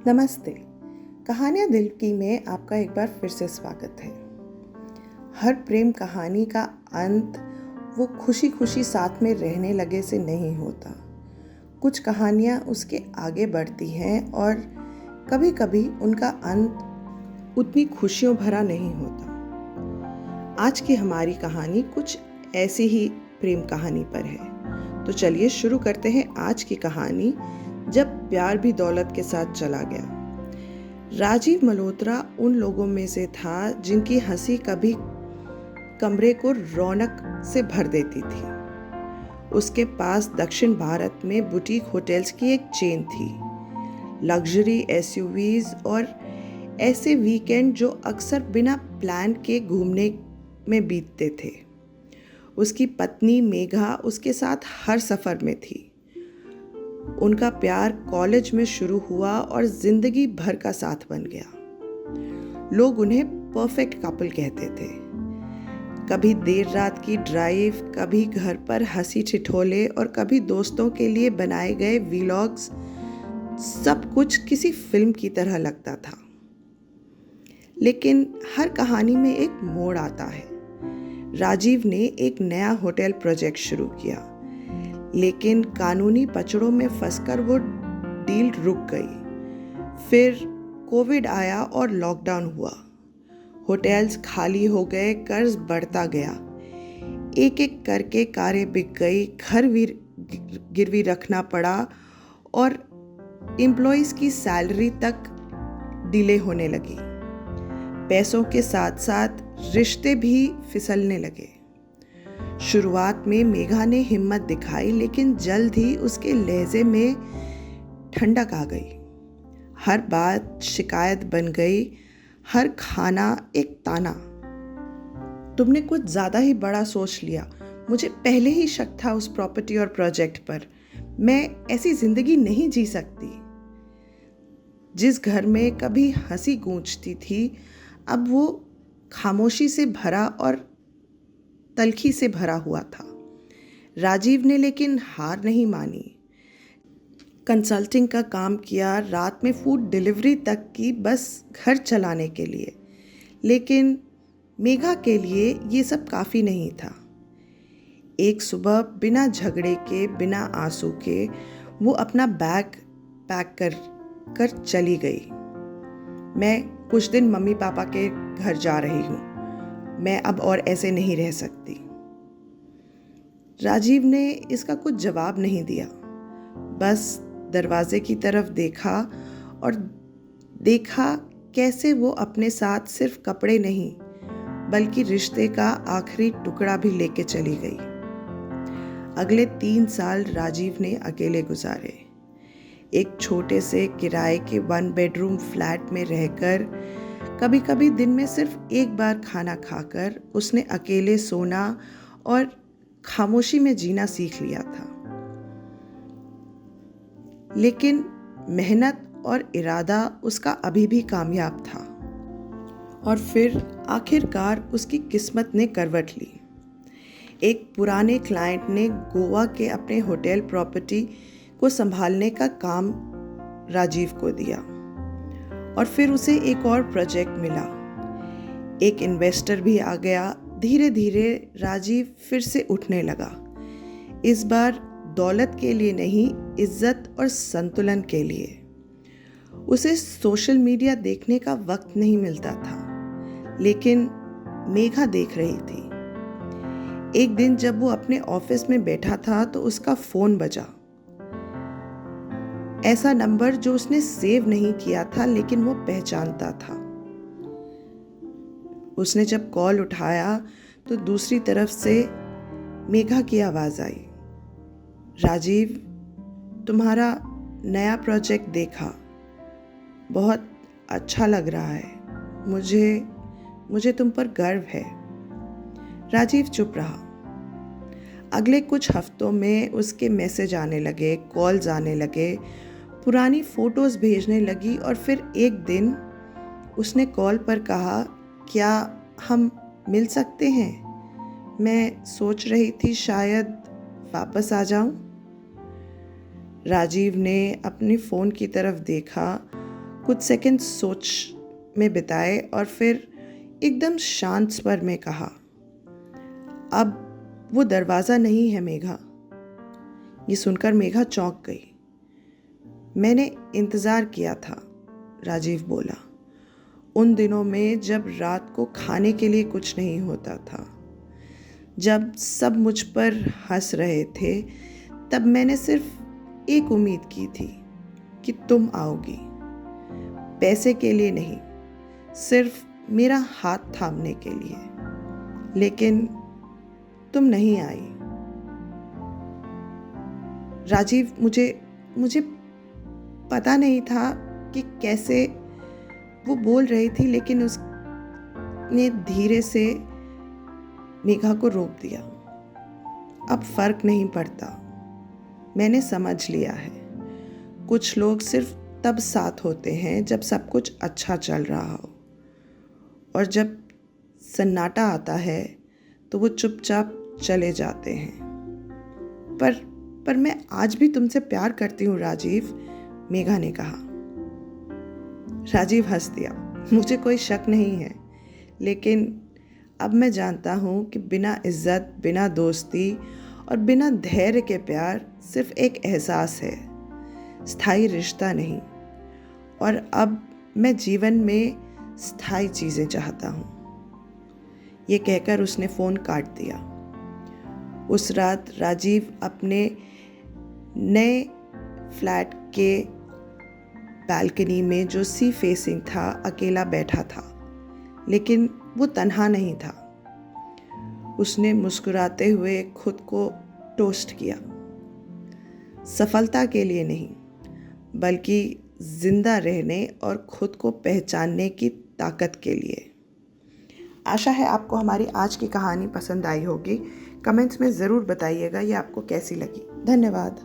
नमस्ते। कहानियाँ दिल की में आपका एक बार फिर से स्वागत है। हर प्रेम कहानी का अंत वो खुशी खुशी साथ में रहने लगे से नहीं होता। कुछ कहानियाँ उसके आगे बढ़ती हैं और कभी कभी उनका अंत उतनी खुशियों भरा नहीं होता। आज की हमारी कहानी कुछ ऐसी ही प्रेम कहानी पर है। तो चलिए शुरू करते हैं आज की कहानी, जब प्यार भी दौलत के साथ चला गया। राजीव मल्होत्रा उन लोगों में से था जिनकी हंसी कभी कमरे को रौनक से भर देती थी। उसके पास दक्षिण भारत में बुटीक होटल्स की एक चेन थी, लग्जरी एसयूवीज और ऐसे वीकेंड जो अक्सर बिना प्लान के घूमने में बीतते थे। उसकी पत्नी मेघा उसके साथ हर सफ़र में थी। उनका प्यार कॉलेज में शुरू हुआ और जिंदगी भर का साथ बन गया। लोग उन्हें परफेक्ट कपल कहते थे। कभी देर रात की ड्राइव, कभी घर पर हंसी ठिठोले और कभी दोस्तों के लिए बनाए गए व्लॉग्स, सब कुछ किसी फिल्म की तरह लगता था। लेकिन हर कहानी में एक मोड़ आता है। राजीव ने एक नया होटल प्रोजेक्ट शुरू किया, लेकिन कानूनी पचड़ों में फंसकर वो डील रुक गई। फिर कोविड आया और लॉकडाउन हुआ। होटल्स खाली हो गए, कर्ज बढ़ता गया। एक एक करके कारें बिक गई, घर गिरवी रखना पड़ा और एम्प्लॉइज़ की सैलरी तक डिले होने लगी। पैसों के साथ साथ रिश्ते भी फिसलने लगे। शुरुआत में मेघा ने हिम्मत दिखाई, लेकिन जल्द ही उसके लहजे में ठंडक आ गई। हर बात शिकायत बन गई, हर खाना एक ताना। तुमने कुछ ज़्यादा ही बड़ा सोच लिया। मुझे पहले ही शक था उस प्रॉपर्टी और प्रोजेक्ट पर। मैं ऐसी ज़िंदगी नहीं जी सकती। जिस घर में कभी हंसी गूंजती थी, अब वो खामोशी से भरा और तलखी से भरा हुआ था। राजीव ने लेकिन हार नहीं मानी। कंसल्टिंग का काम किया, रात में फूड डिलीवरी तक की, बस घर चलाने के लिए। लेकिन मेघा के लिए ये सब काफ़ी नहीं था। एक सुबह बिना झगड़े के, बिना आंसू के, वो अपना बैग पैक कर चली गई। मैं कुछ दिन मम्मी पापा के घर जा रही हूँ। मैं अब और ऐसे नहीं रह सकती। राजीव ने इसका कुछ जवाब नहीं दिया, बस दरवाजे की तरफ देखा और देखा कैसे वो अपने साथ सिर्फ कपड़े नहीं बल्कि रिश्ते का आखिरी टुकड़ा भी लेके चली गई। अगले 3 साल राजीव ने अकेले गुजारे। एक छोटे से किराए के 1 बेडरूम फ्लैट में रहकर, कभी कभी दिन में सिर्फ एक बार खाना खाकर उसने अकेले सोना और खामोशी में जीना सीख लिया था। लेकिन मेहनत और इरादा उसका अभी भी कामयाब था। और फिर आखिरकार उसकी किस्मत ने करवट ली। एक पुराने क्लाइंट ने गोवा के अपने होटल प्रॉपर्टी को संभालने का काम राजीव को दिया और फिर उसे एक और प्रोजेक्ट मिला। एक इन्वेस्टर भी आ गया। धीरे धीरे राजीव फिर से उठने लगा। इस बार दौलत के लिए नहीं, इज्जत और संतुलन के लिए। उसे सोशल मीडिया देखने का वक्त नहीं मिलता था, लेकिन मेघा देख रही थी। एक दिन जब वो अपने ऑफिस में बैठा था तो उसका फ़ोन बजा। ऐसा नंबर जो उसने सेव नहीं किया था, लेकिन वो पहचानता था। उसने जब कॉल उठाया तो दूसरी तरफ से मेघा की आवाज़ आई। राजीव, तुम्हारा नया प्रोजेक्ट देखा, बहुत अच्छा लग रहा है। मुझे तुम पर गर्व है। राजीव चुप रहा। अगले कुछ हफ्तों में उसके मैसेज आने लगे, कॉल्स आने लगे, पुरानी फ़ोटोज़ भेजने लगी और फिर एक दिन उसने कॉल पर कहा, क्या हम मिल सकते हैं? मैं सोच रही थी शायद वापस आ जाऊं। राजीव ने अपने फ़ोन की तरफ देखा। कुछ सेकंड सोच में बिताए और फिर एकदम शांत स्वर में कहा, अब वो दरवाज़ा नहीं है मेघा। ये सुनकर मेघा चौंक गई। मैंने इंतज़ार किया था, राजीव बोला। उन दिनों में जब रात को खाने के लिए कुछ नहीं होता था, जब सब मुझ पर हंस रहे थे, तब मैंने सिर्फ एक उम्मीद की थी कि तुम आओगी। पैसे के लिए नहीं, सिर्फ मेरा हाथ थामने के लिए। लेकिन तुम नहीं आई। राजीव, मुझे पता नहीं था कि कैसे वो बोल रही थी, लेकिन उसने धीरे से मेघा को रोक दिया। अब फर्क नहीं पड़ता, मैंने समझ लिया है। कुछ लोग सिर्फ तब साथ होते हैं जब सब कुछ अच्छा चल रहा हो, और जब सन्नाटा आता है तो वो चुपचाप चले जाते हैं। पर मैं आज भी तुमसे प्यार करती हूँ राजीव, मेघा ने कहा। राजीव हंस दिया। मुझे कोई शक नहीं है, लेकिन अब मैं जानता हूँ कि बिना इज्जत, बिना दोस्ती और बिना धैर्य के प्यार सिर्फ एक एहसास है, स्थायी रिश्ता नहीं। और अब मैं जीवन में स्थायी चीज़ें चाहता हूँ। ये कहकर उसने फ़ोन काट दिया। उस रात राजीव अपने नए फ्लैट के बालकनी में, जो सी फेसिंग था, अकेला बैठा था। लेकिन वो तन्हा नहीं था। उसने मुस्कुराते हुए खुद को टोस्ट किया, सफलता के लिए नहीं, बल्कि जिंदा रहने और खुद को पहचानने की ताकत के लिए। आशा है आपको हमारी आज की कहानी पसंद आई होगी। कमेंट्स में ज़रूर बताइएगा ये आपको कैसी लगी। धन्यवाद।